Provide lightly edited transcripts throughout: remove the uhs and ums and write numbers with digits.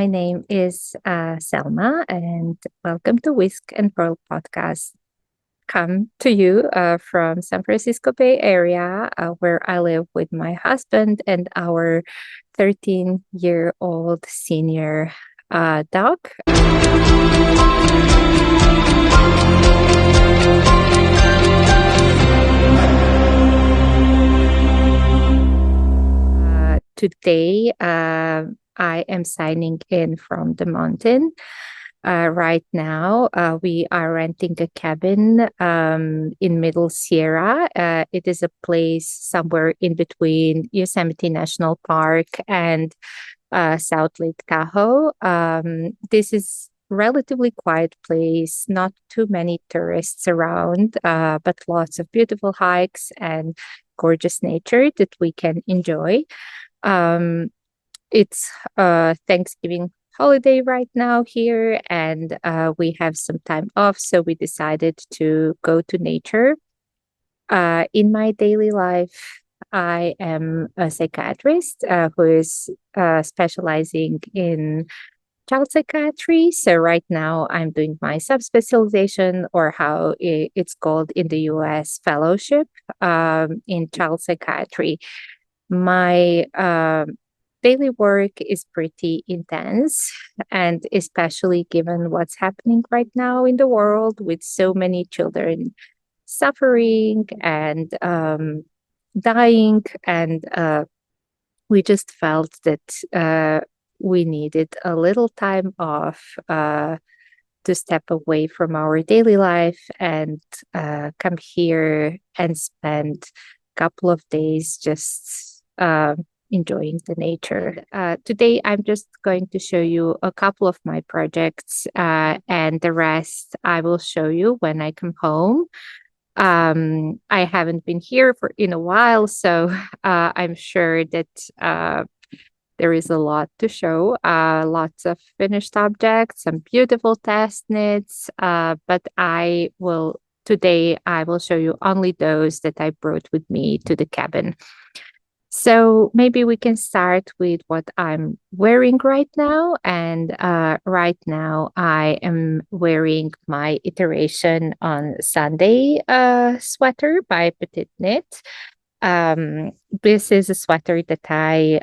name is Selma, and welcome to Whisk and Purl Podcast. Come to you from San Francisco Bay Area, where I live with my husband and our 13-year-old senior dog. Today, I am signing in from the mountain. Right now, we are renting a cabin in Middle Sierra. It is a place somewhere in between Yosemite National Park and South Lake Tahoe. This is relatively quiet place, not too many tourists around, but lots of beautiful hikes and gorgeous nature that we can enjoy. It's Thanksgiving holiday right now here, and we have some time off, so we decided to go to nature. In my daily life, I am a psychiatrist who is specializing in child psychiatry. So right now I'm doing my subspecialization, or how it's called in the US, fellowship in child psychiatry. My daily work is pretty intense, and especially given what's happening right now in the world with so many children suffering and dying. And we just felt that we needed a little time off to step away from our daily life and come here and spend a couple of days just enjoying the nature. Today, I'm just going to show you a couple of my projects, and the rest I will show you when I come home. I haven't been here in a while, so I'm sure that there is a lot to show. Lots of finished objects, some beautiful test knits, but today I will show you only those that I brought with me to the cabin. So maybe we can start with what I'm wearing right now. And right now I am wearing my iteration on Sunday sweater by Petite Knit. This is a sweater that I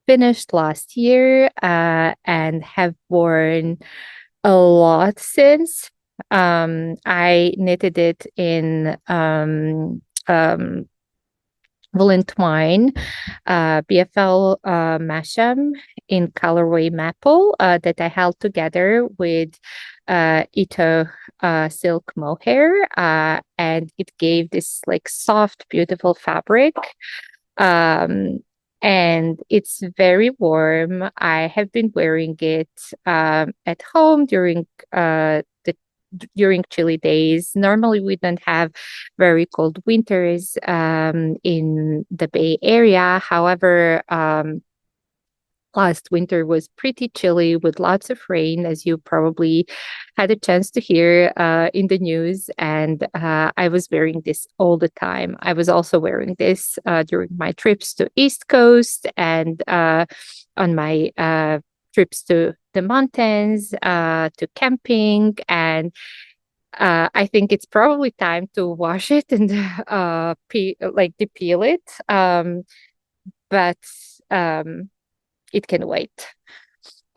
finished last year and have worn a lot since. I knitted it in Woollentwine BFL Masham in colorway maple that I held together with Ito silk mohair, and it gave this like soft, beautiful fabric. And it's very warm. I have been wearing it at home during chilly days. Normally, we don't have very cold winters in the Bay Area. However, last winter was pretty chilly with lots of rain, as you probably had a chance to hear in the news. And I was wearing this all the time. I was also wearing this during my trips to East Coast and on my trips to the mountains, to camping. And I think it's probably time to wash it and depeel it. But it can wait.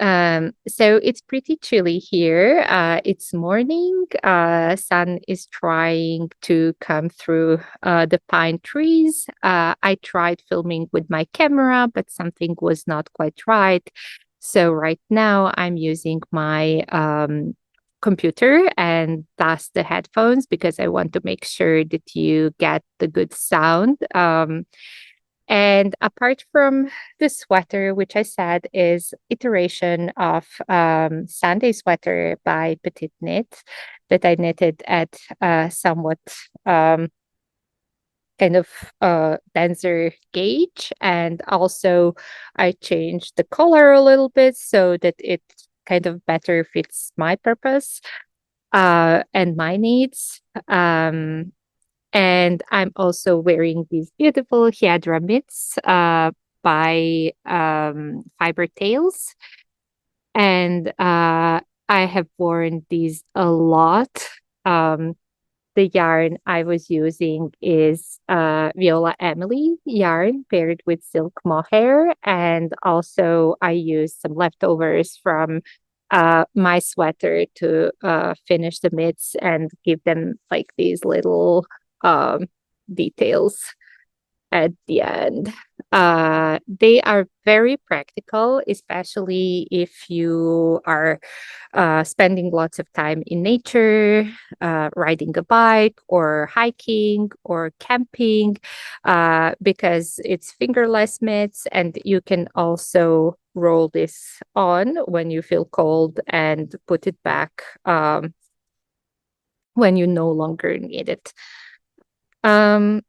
So it's pretty chilly here. It's morning. Sun is trying to come through the pine trees. I tried filming with my camera, but something was not quite right. So right now I'm using my computer and thus the headphones, because I want to make sure that you get the good sound. And apart from the sweater, which I said is iteration of Sunday sweater by Petite Knit that I knitted at somewhat kind of denser gauge. And also I changed the color a little bit so that it kind of better fits my purpose and my needs. And I'm also wearing these beautiful Hiedra mitts by Fibre Tails, and I have worn these a lot. Um, the yarn I was using is Viola Emily yarn paired with silk mohair. And also, I used some leftovers from my sweater to finish the mitts and give them like these little um, details at the end. They are very practical, especially if you are spending lots of time in nature, riding a bike or hiking or camping, because it's fingerless mitts, and you can also roll this on when you feel cold and put it back when you no longer need it. Um,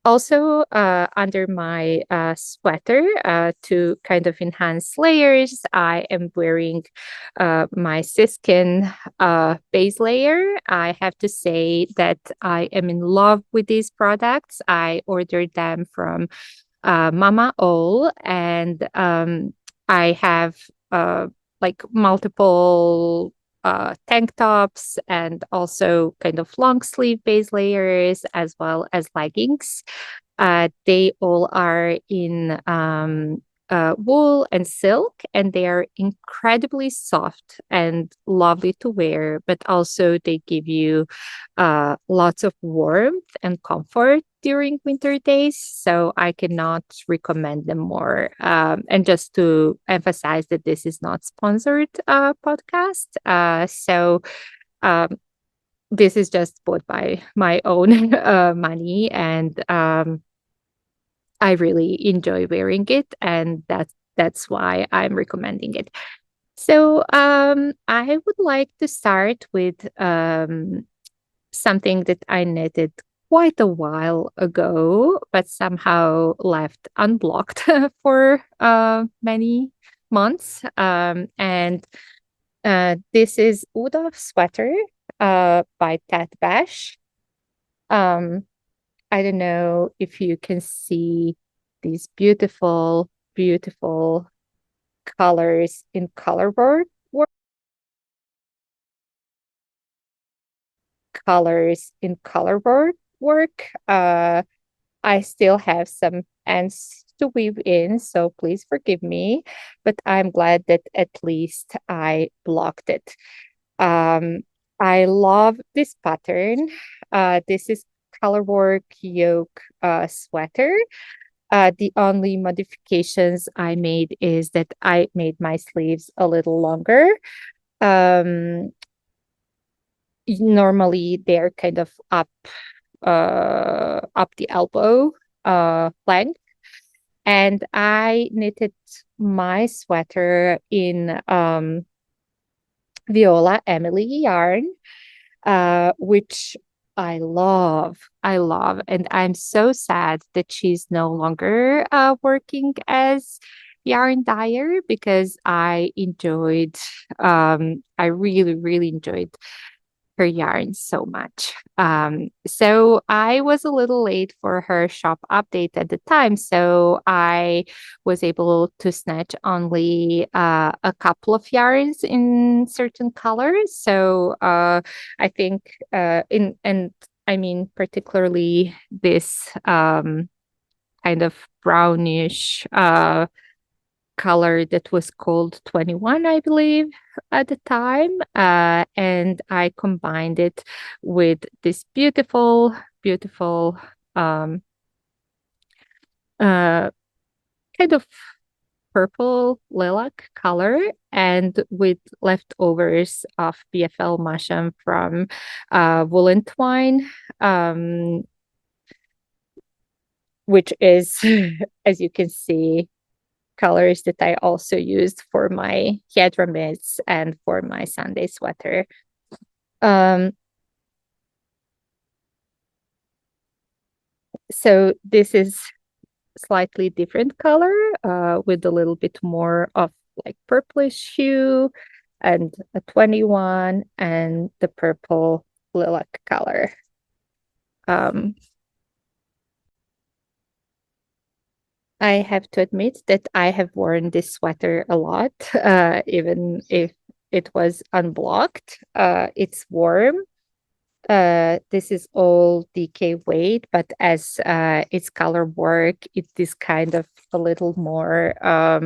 Also, under my sweater, to kind of enhance layers, I am wearing my Siskin base layer. I have to say that I am in love with these products. I ordered them from Mama All, and I have like multiple tank tops and also kind of long sleeve base layers as well as leggings. They all are in wool and silk, and they are incredibly soft and lovely to wear, but also they give you lots of warmth and comfort during winter days. So I cannot recommend them more. And just to emphasize that this is not sponsored podcast. So um, this is just bought by my own money, and I really enjoy wearing it, and that's why I'm recommending it. So I would like to start with something that I knitted quite a while ago, but somehow left unblocked for many months. And this is Udov sweater by Tat Bash. Um, I don't know if you can see these beautiful, beautiful colors in Colorwork. Colors in Colorwork work. I still have some ends to weave in, so please forgive me. But I'm glad that at least I blocked it. Um, I love this pattern. This is Colorwork yoke sweater. The only modifications I made is that I made my sleeves a little longer. Um, Normally they're kind of up the elbow length, and I knitted my sweater in Viola Emily yarn, which I love, and I'm so sad that she's no longer working as yarn dyer, because I really, really enjoyed her yarn so much. So I was a little late for her shop update at the time, so I was able to snatch only a couple of yarns in certain colors. So I think in and I mean particularly this kind of brownish color that was called 21, I believe, at the time. And I combined it with this beautiful, beautiful uh, kind of purple lilac color, and with leftovers of BFL Masham from Woollentwine, which is, as you can see, colors that I also used for my Hiedra mitts and for my Sunday sweater. Um, so this is slightly different color with a little bit more of like purplish hue, and a 21 and the purple lilac color. Um, I have to admit that I have worn this sweater a lot, even if it was unblocked. It's warm. This is all DK weight, but as it's color work, it is kind of a little more, a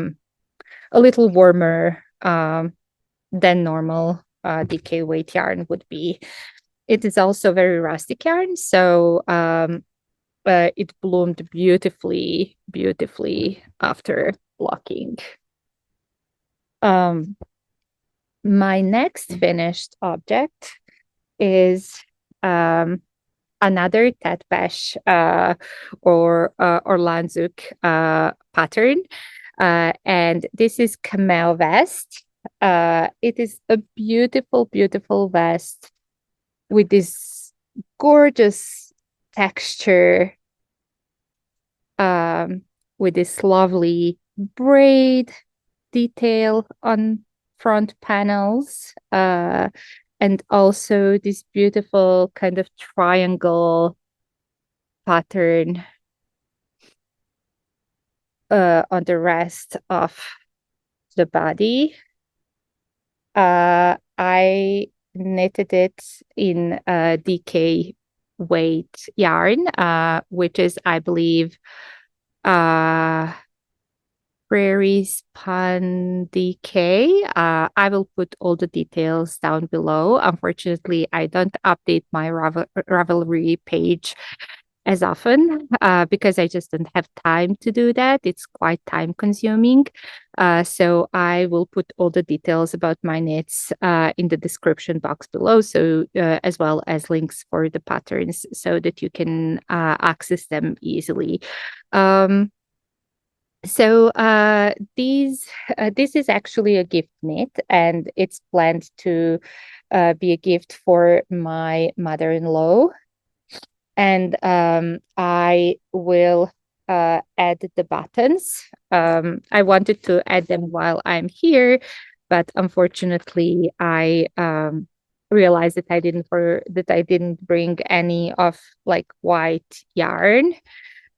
little warmer than normal DK weight yarn would be. It is also very rustic yarn, so it bloomed beautifully, beautifully after blocking. Um, my next finished object is another Tet Beche or Orlane Sucche pattern. And this is Cameo vest. It is a beautiful, beautiful vest with this gorgeous texture, um, with this lovely braid detail on front panels, and also this beautiful kind of triangle pattern on the rest of the body. I knitted it in DK weight yarn, which is, I believe, uh, Prairie Spun DK. I will put all the details down below. Unfortunately, I don't update my Ravelry page as often because I just don't have time to do that. It's quite time consuming. So I will put all the details about my knits in the description box below. So as well as links for the patterns so that you can access them easily. So this is actually a gift knit, and it's planned to be a gift for my mother-in-law. And I will add the buttons. I wanted to add them while I'm here, but unfortunately, I realized that I didn't bring any of like white yarn.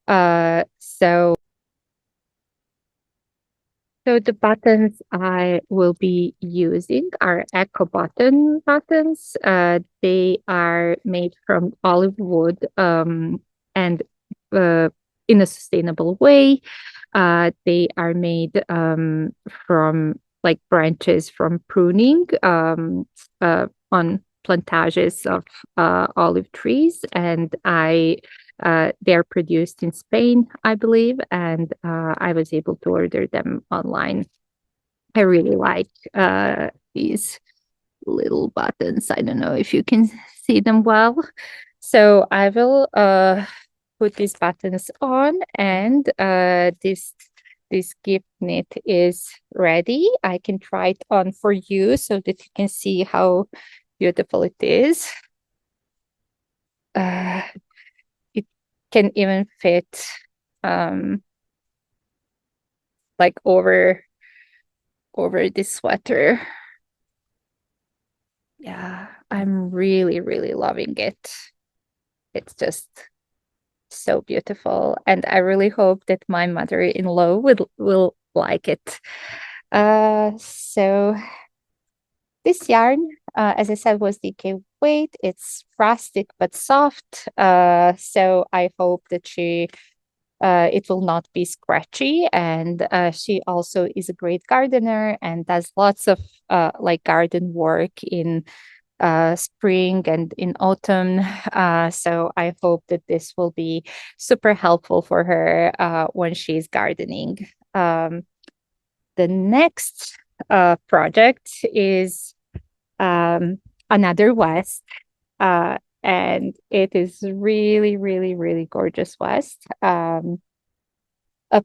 So the buttons I will be using are Eco button buttons. They are made from olive wood, and uh, in a sustainable way. They are made from like branches from pruning on plantages of olive trees, and they're produced in Spain, I believe, and I was able to order them online. I really like these little buttons. I don't know if you can see them well. So I will put these buttons on, and this gift knit is ready. I can try it on for you so that you can see how beautiful it is. Uh, it can even fit um like over this sweater. Yeah, I'm really, really loving it. It's just so beautiful, and I really hope that my mother-in-law will like it. So this yarn, as I said, was DK weight. It's rustic but soft. So I hope that it will not be scratchy. And she also is a great gardener and does lots of like garden work in spring and in autumn. So I hope that this will be super helpful for her when she's gardening. The next project is another West, and it is really, really, really gorgeous West. A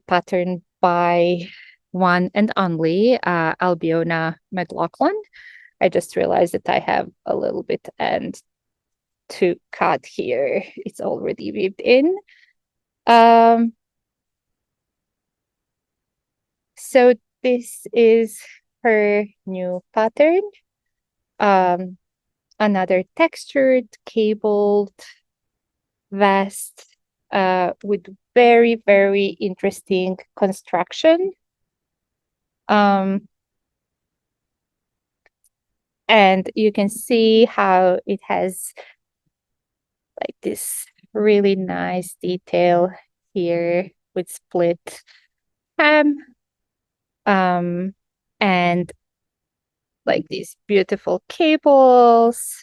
pattern by one and only Albiona McLaughlin. I just realized that I have a little bit and to cut here. It's already weaved in. Um, so this is her new pattern. Another textured cabled vest. with very, very interesting construction. Um, and you can see how it has like this really nice detail here with split hem, and like these beautiful cables,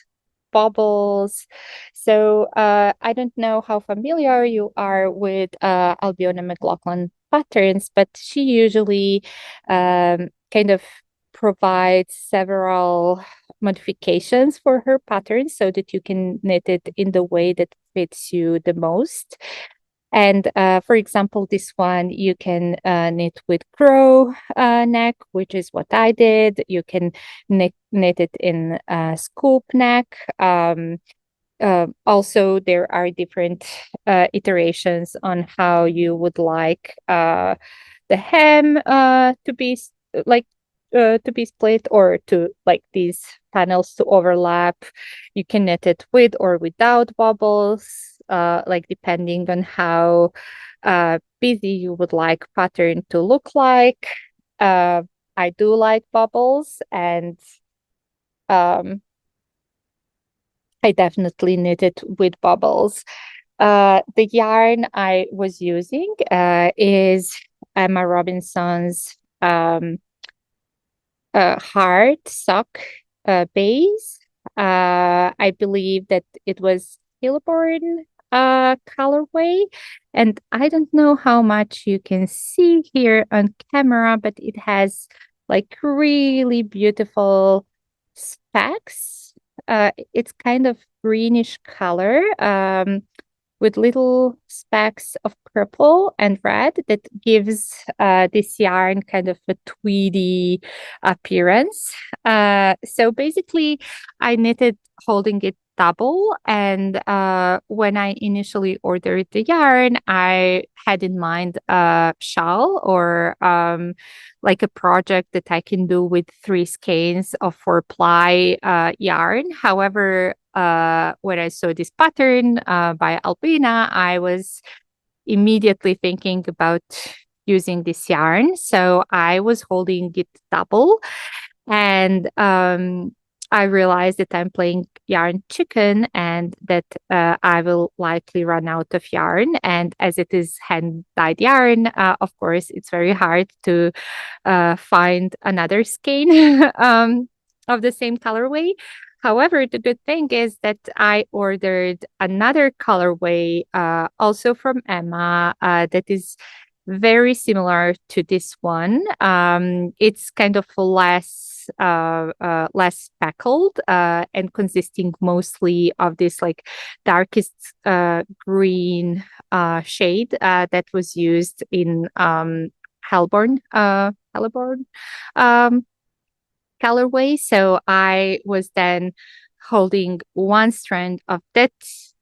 bubbles. So I don't know how familiar you are with Albiona McLaughlin patterns, but she usually kind of provides several modifications for her patterns so that you can knit it in the way that fits you the most. And for example, this one you can knit with crow neck, which is what I did. You can knit it in scoop neck. Also, there are different iterations on how you would like the hem like to be split, or to like these panels to overlap. You can knit it with or without bubbles, like depending on how busy you would like pattern to look like. Uh, I do like bubbles, and um, I definitely knitted with bubbles. The yarn I was using is Emma Robinson's hard sock base. I believe that it was Hillborn colorway. And I don't know how much you can see here on camera, but it has like really beautiful specks. It's kind of greenish color. With little specks of purple and red that gives this yarn kind of a tweedy appearance. So basically, I knitted holding it double. And when I initially ordered the yarn, I had in mind a shawl, or like a project that I can do with 3 skeins of 4-ply yarn. However, when I saw this pattern by Albina, I was immediately thinking about using this yarn. So I was holding it double, and I realized that I'm playing yarn chicken, and that I will likely run out of yarn. And as it is hand dyed yarn, of course, it's very hard to find another skein of the same colorway. However, the good thing is that I ordered another colorway also from Emma that is very similar to this one. It's kind of less speckled and consisting mostly of this like darkest green shade that was used in Hellborn um, colorway. So I was then holding one strand of that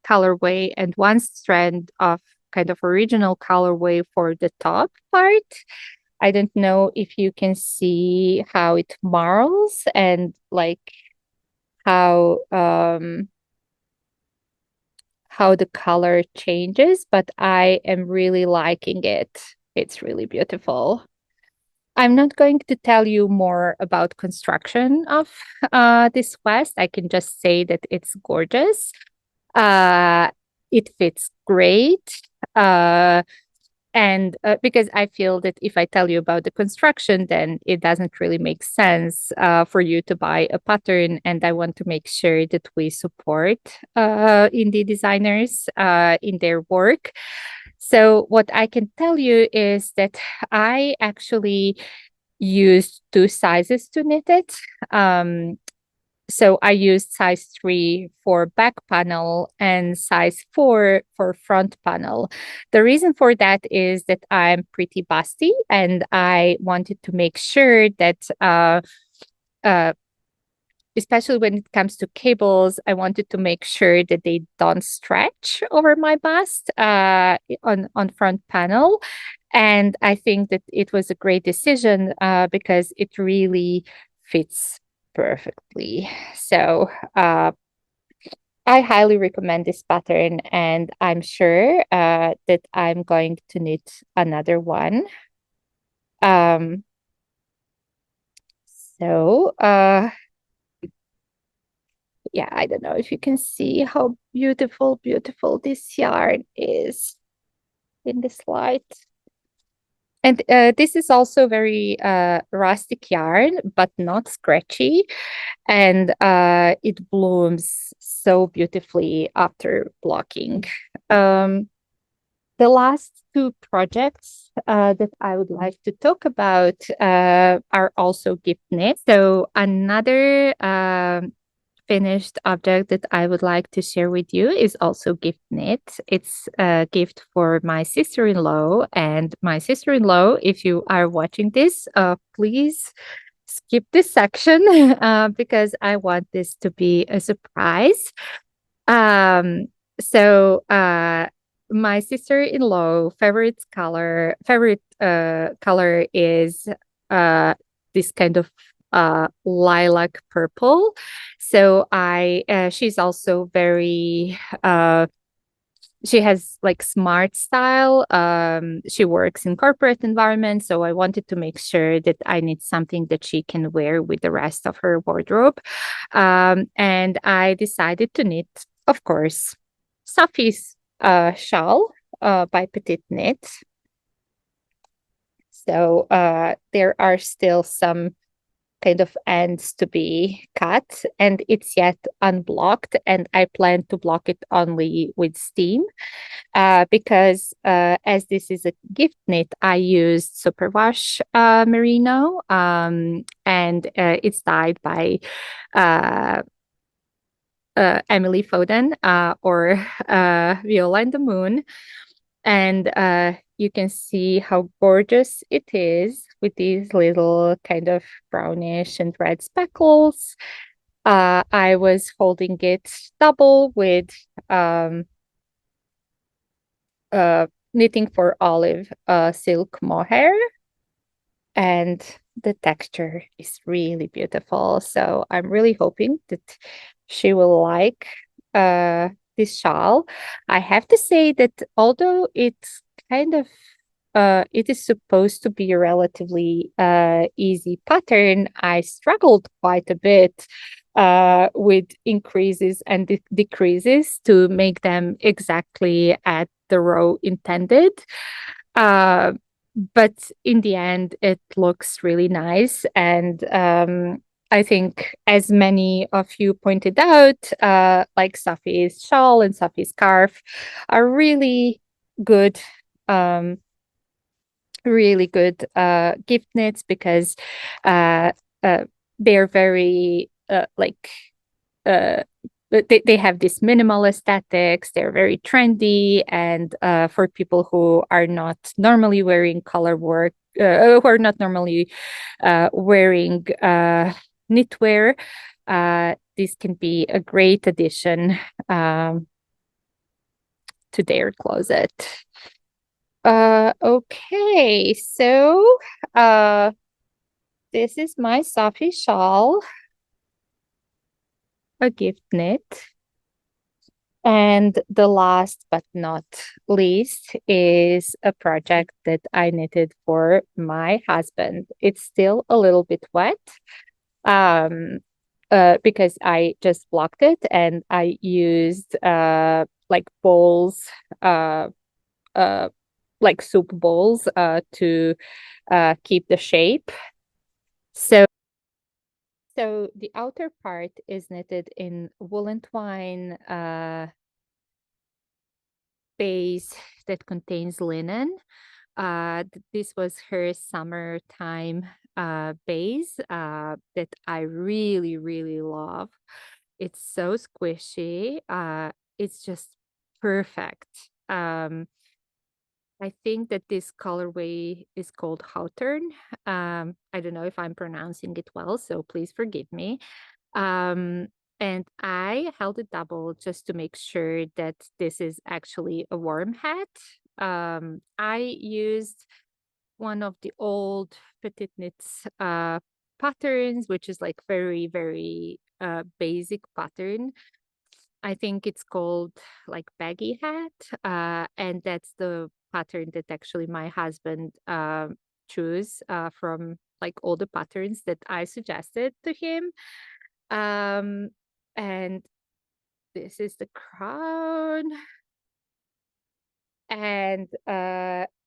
colorway and one strand of kind of original colorway for the top part. I don't know if you can see how it marls, and like how the color changes, but I am really liking it. It's really beautiful. I'm not going to tell you more about construction of this vest. I can just say that it's gorgeous. Uh, it fits great. And because I feel that if I tell you about the construction, then it doesn't really make sense for you to buy a pattern. And I want to make sure that we support indie designers in their work. So what I can tell you is that I actually used 2 sizes to knit it. So I used size 3 for back panel and size 4 for front panel. The reason for that is that I'm pretty busty, and I wanted to make sure that uh, especially when it comes to cables, I wanted to make sure that they don't stretch over my bust on front panel. And I think that it was a great decision because it really fits perfectly. So I highly recommend this pattern, and I'm sure that I'm going to knit another one. Um, so yeah, I don't know if you can see how beautiful, beautiful this yarn is in this light. And this is also very rustic yarn, but not scratchy. And it blooms so beautifully after blocking. Um, the last two projects that I would like to talk about are also gift knit. So another finished object that I would like to share with you is also gift knit. It's a gift for my sister-in-law. And my sister-in-law, if you are watching this, please skip this section because I want this to be a surprise. Um, so my sister-in-law favorite color is this kind of lilac purple. So I she's also very she has like smart style. She works in corporate environment, so I wanted to make sure that I need something that she can wear with the rest of her wardrobe. And I decided to knit, of course, Sophie's shawl by Petite Knit. So there are still some kind of ends to be cut, and it's yet unblocked, and I plan to block it only with steam because as this is a gift knit, I used superwash merino, and it's dyed by uh, Emily Foden or Viola and the Moon. And you can see how gorgeous it is with these little kind of brownish and red speckles. I was holding it double with um, knitting for olive silk mohair, and the texture is really beautiful. So I'm really hoping that she will like uh, this shawl. I have to say that although it's kind of it is supposed to be a relatively easy pattern, I struggled quite a bit with increases and decreases to make them exactly at the row intended. Uh, but in the end, it looks really nice. And I think, as many of you pointed out, like Sophie's shawl and Sophie's scarf are good. Um, really good gift knits because uh, uh, they're very uh, they have this minimal aesthetics. They're very trendy, and for people who are not normally wearing color work, who are not normally wearing knitwear, this can be a great addition to their closet. Okay, so uh, this is my Sophie shawl, a gift knit. And the last but not least is a project that I knitted for my husband. It's still a little bit wet because I just blocked it, and I used like bowls, uh, uh, like soup bowls to keep the shape. So the outer part is knitted in Woollentwine base that contains linen. This was her summertime base that I really, really love. It's so squishy. It's just perfect. I think that this colorway is called Hawthorne. I don't know if I'm pronouncing it well, so please forgive me. Um, and I held it double just to make sure that this is actually a worm hat. I used one of the old Petite Knits patterns, which is like very, very basic pattern. I think it's called like Baggie hat. And that's the pattern that actually my husband chose from like all the patterns that I suggested to him. Um, and this is the crown. And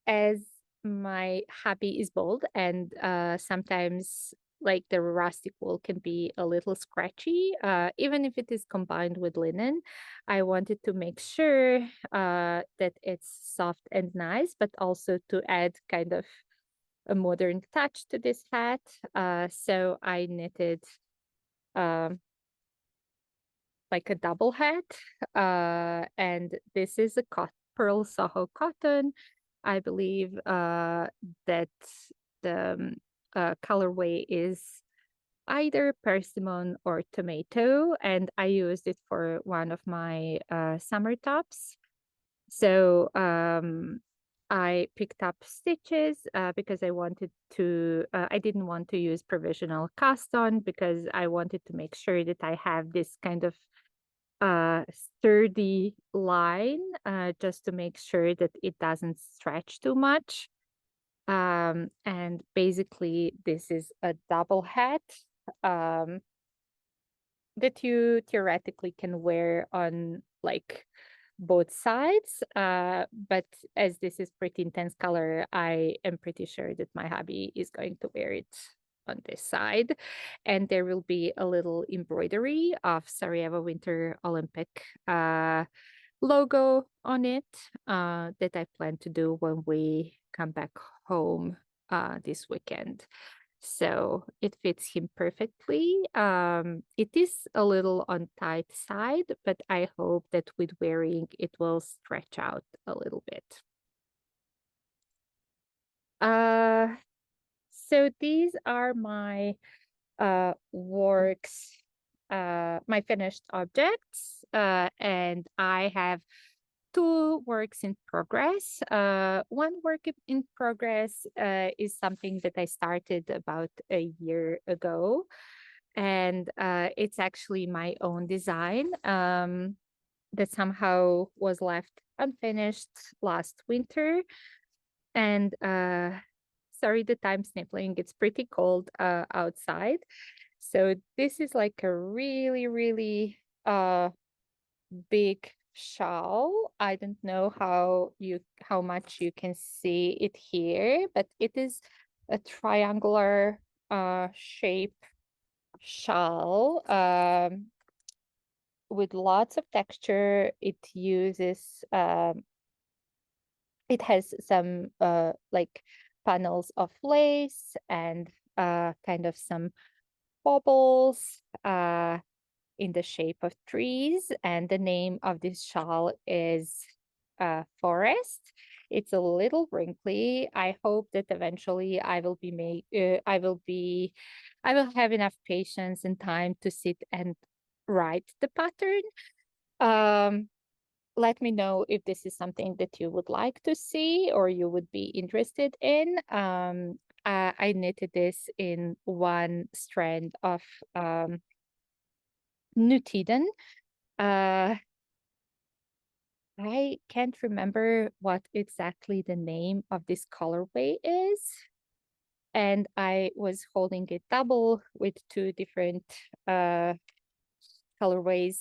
as my hubby is bald, and sometimes like the rustic wool can be a little scratchy, even if it is combined with linen. I wanted to make sure that it's soft and nice, but also to add kind of a modern touch to this hat. So I knitted um, like a double hat. And this is a pearl Soho cotton. I believe that the colorway is either persimmon or tomato, and I used it for one of my summer tops. So I picked up stitches because I didn't want to use provisional cast on because I wanted to make sure that I have this kind of sturdy line just to make sure that it doesn't stretch too much. And basically, this is a double hat um, that you theoretically can wear on like both sides. But as this is pretty intense color, I am pretty sure that my hubby is going to wear it on this side. And there will be a little embroidery of Sarajevo Winter Olympic logo on it that I plan to do when we come back home this weekend. So it fits him perfectly. It is a little on tight side, but I hope that with wearing it will stretch out a little bit. Uh, so these are my works, my finished objects, and I have two works in progress. One work in progress is something that I started about a year ago, and it's actually my own design that somehow was left unfinished last winter. And sorry that I'm sniffling, it's pretty cold outside. So this is like a really, really big shawl. I don't know how much you can see it here, but it is a triangular shape shawl with lots of texture. It has some like panels of lace and kind of some baubles in the shape of trees. And the name of this shawl is Forest. It's a little wrinkly. I hope that eventually I will have enough patience and time to sit and write the pattern. Um, Let me know if this is something that you would like to see or you would be interested in. I knitted this in one strand of Nutiden. Uh, I can't remember what exactly the name of this colorway is. And I was holding it double with two different colorways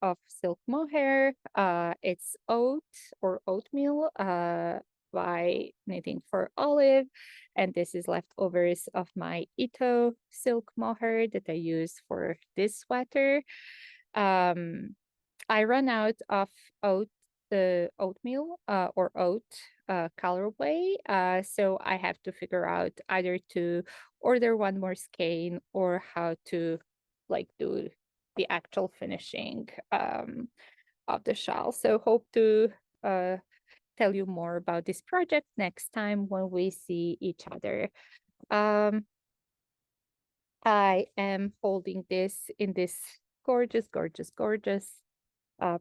of silk mohair. It's oat or oatmeal by Knitting for Olive. And this is leftovers of my Ito silk mohair that I use for this sweater. I run out of the oatmeal or oat colorway. So I have to figure out either to order one more skein or how to like do the actual finishing of the shawl. So hope to tell you more about this project next time when we see each other. Um, I am holding this in this gorgeous, gorgeous, gorgeous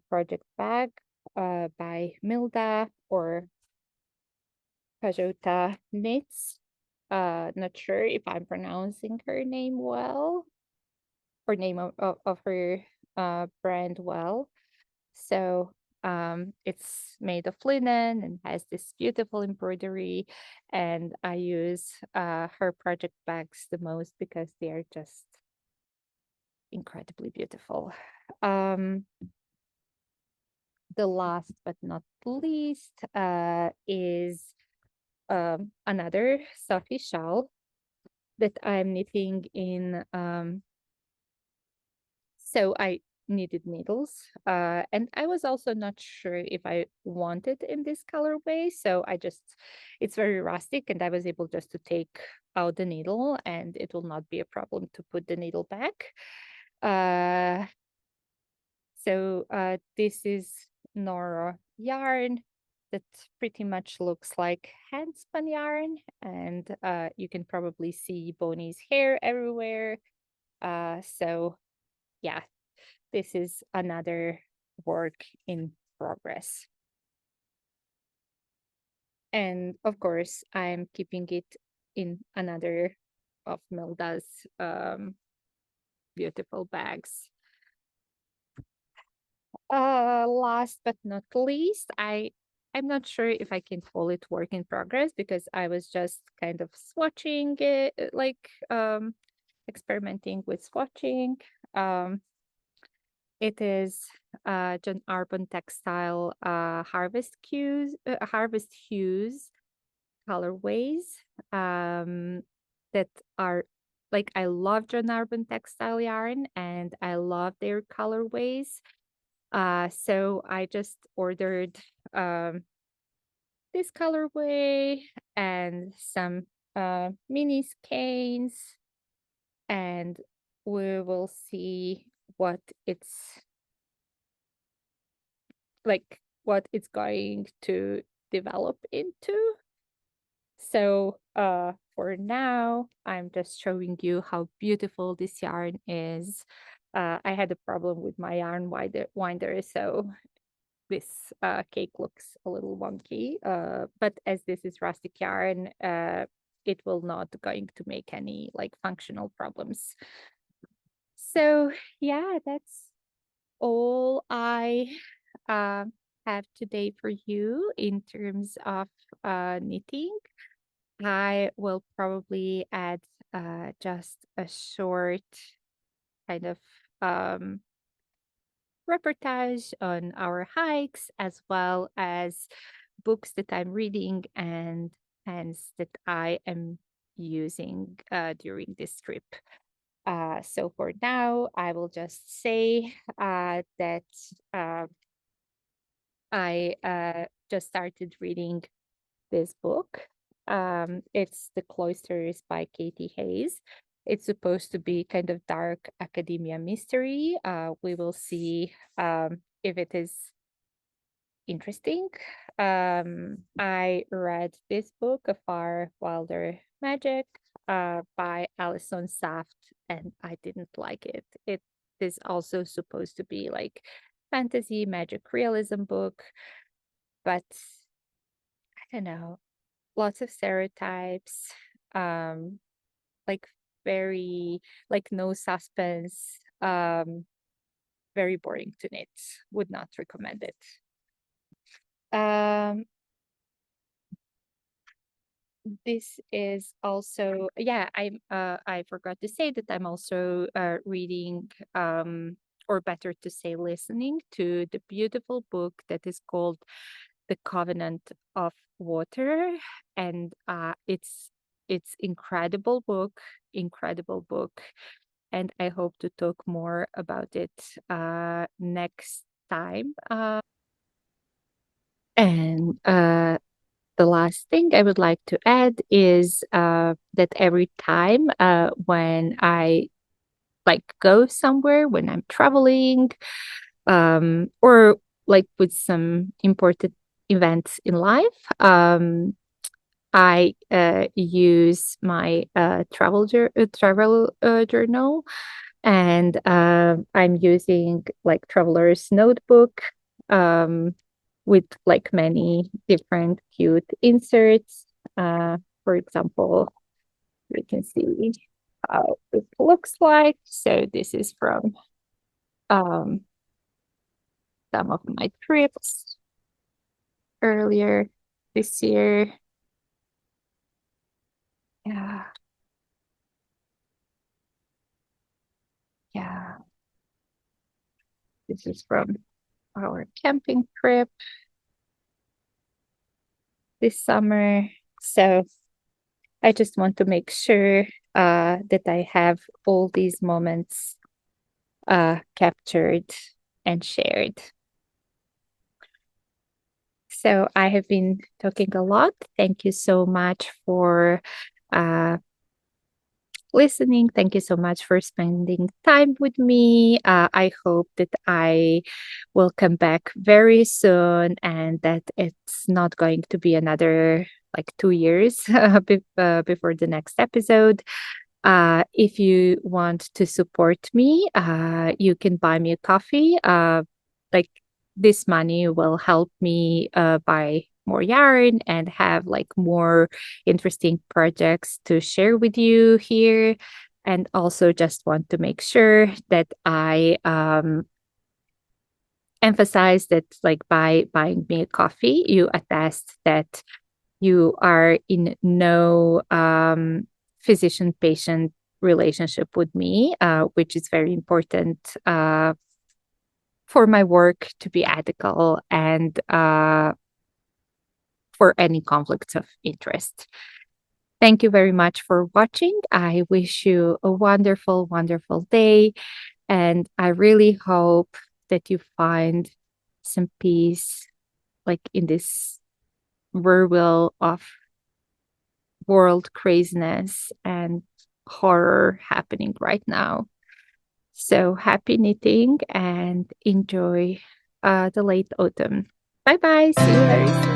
project bag by Milda or Pajota Knits. Not sure if I'm pronouncing her name well or name of her brand well. So it's made of linen and has this beautiful embroidery. And I use her project bags the most because they are just incredibly beautiful. Um, the last but not least is another Sophie shawl that I'm knitting in. So I needed needles, and I was also not sure if I wanted in this colorway. So it's very rustic, and I was able just to take out the needle, and it will not be a problem to put the needle back. Uh, this is Nora yarn that pretty much looks like handspun yarn, and you can probably see Bonnie's hair everywhere. So yeah, this is another work in progress. And of course, I'm keeping it in another of Milda's beautiful bags. Last but not least, I'm not sure if I can call it work in progress because I was just kind of swatching it, experimenting with swatching. Um, it is John Arbon Textile Harvest Hues colorways that are like I love John Arbon Textile yarn and I love their colorways. So I just ordered um, this colorway and some mini skeins, and we will see what it's what it's going to develop into. So for now, I'm just showing you how beautiful this yarn is. I had a problem with my yarn winder, so this cake looks a little wonky. But as this is rustic yarn, it will not going to make any like functional problems. So yeah, that's all I uh, have today for you in terms of knitting. I will probably add just a short kind of um, reportage on our hikes as well as books that I'm reading and pens that I am using during this trip. So for now, I will just say that I just started reading this book. It's The Cloisters by Katie Hayes. It's supposed to be kind of dark academia mystery. We will see if it is interesting. I read this book, A Far Wilder Magic, by Alison Saft, and I didn't like it. It is also supposed to be like fantasy magic realism book, but I don't know, lots of stereotypes, um, like very like no suspense, very boring to knit. Would not recommend it. Um, this is also I forgot to say that I'm also reading or better to say listening to the beautiful book that is called The Covenant of Water, and it's incredible book, and I hope to talk more about it next time. And the last thing I would like to add is that every time when I like go somewhere, when I'm traveling, or like with some important events in life, I use my travel journal, and I'm using like traveler's notebook um, with like many different cute inserts. For example, we can see how it looks like. So this is from um, some of my trips earlier this year. Yeah. Yeah. This is from our camping trip this summer. So I just want to make sure that I have all these moments captured and shared. So I have been talking a lot. Thank you so much for listening. Thank you so much for spending time with me. I hope that I will come back very soon and that it's not going to be another like 2 years before the next episode. If you want to support me, you can buy me a coffee. Like this money will help me buy more yarn and have like more interesting projects to share with you here. And also just want to make sure that I emphasize that like by buying me a coffee, you attest that you are in no physician-patient relationship with me, which is very important for my work to be ethical and for any conflicts of interest. Thank you very much for watching. I wish you a wonderful, wonderful day. And I really hope that you find some peace, like in this whirlwind of world craziness and horror happening right now. So happy knitting and enjoy the late autumn. Bye bye. See you very soon.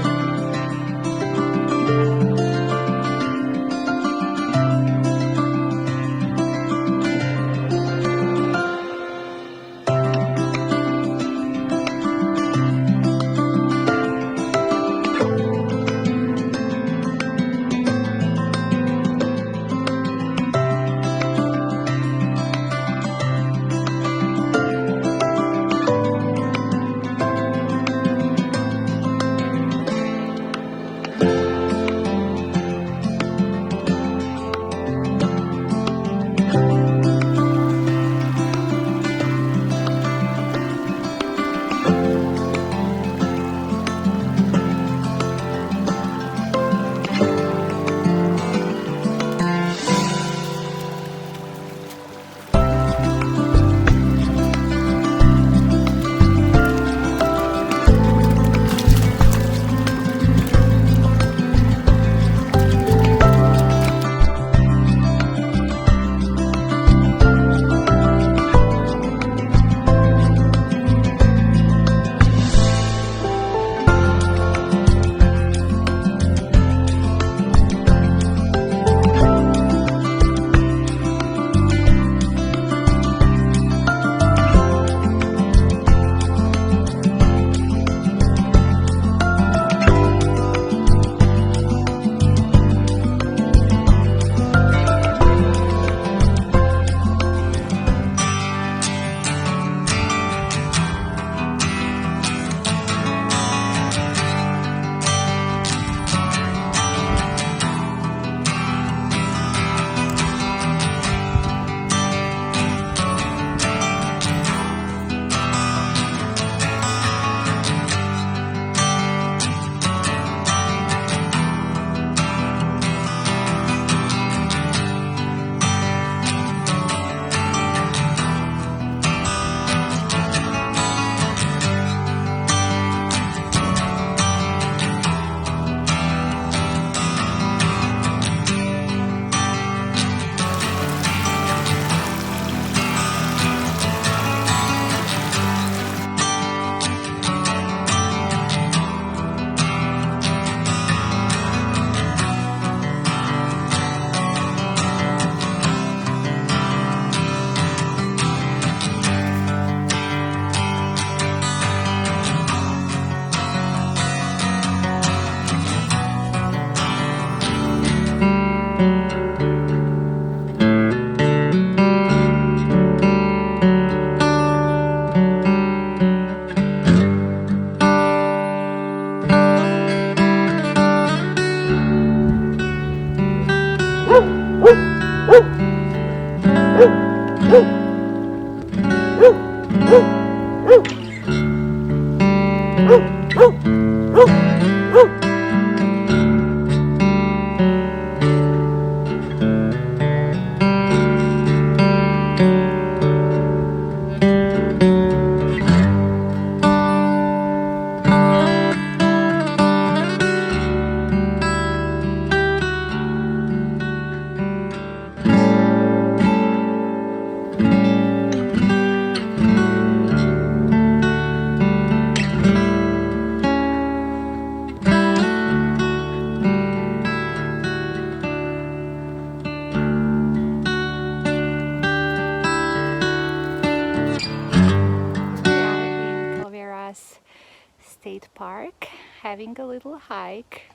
State Park, having a little hike.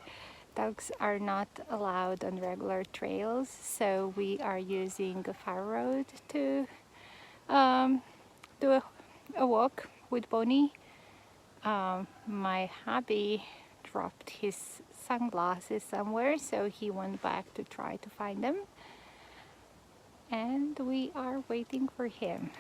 Dogs are not allowed on regular trails, so we are using a fire road to do a walk with Bonnie. My hubby dropped his sunglasses somewhere, so he went back to try to find them. And we are waiting for him.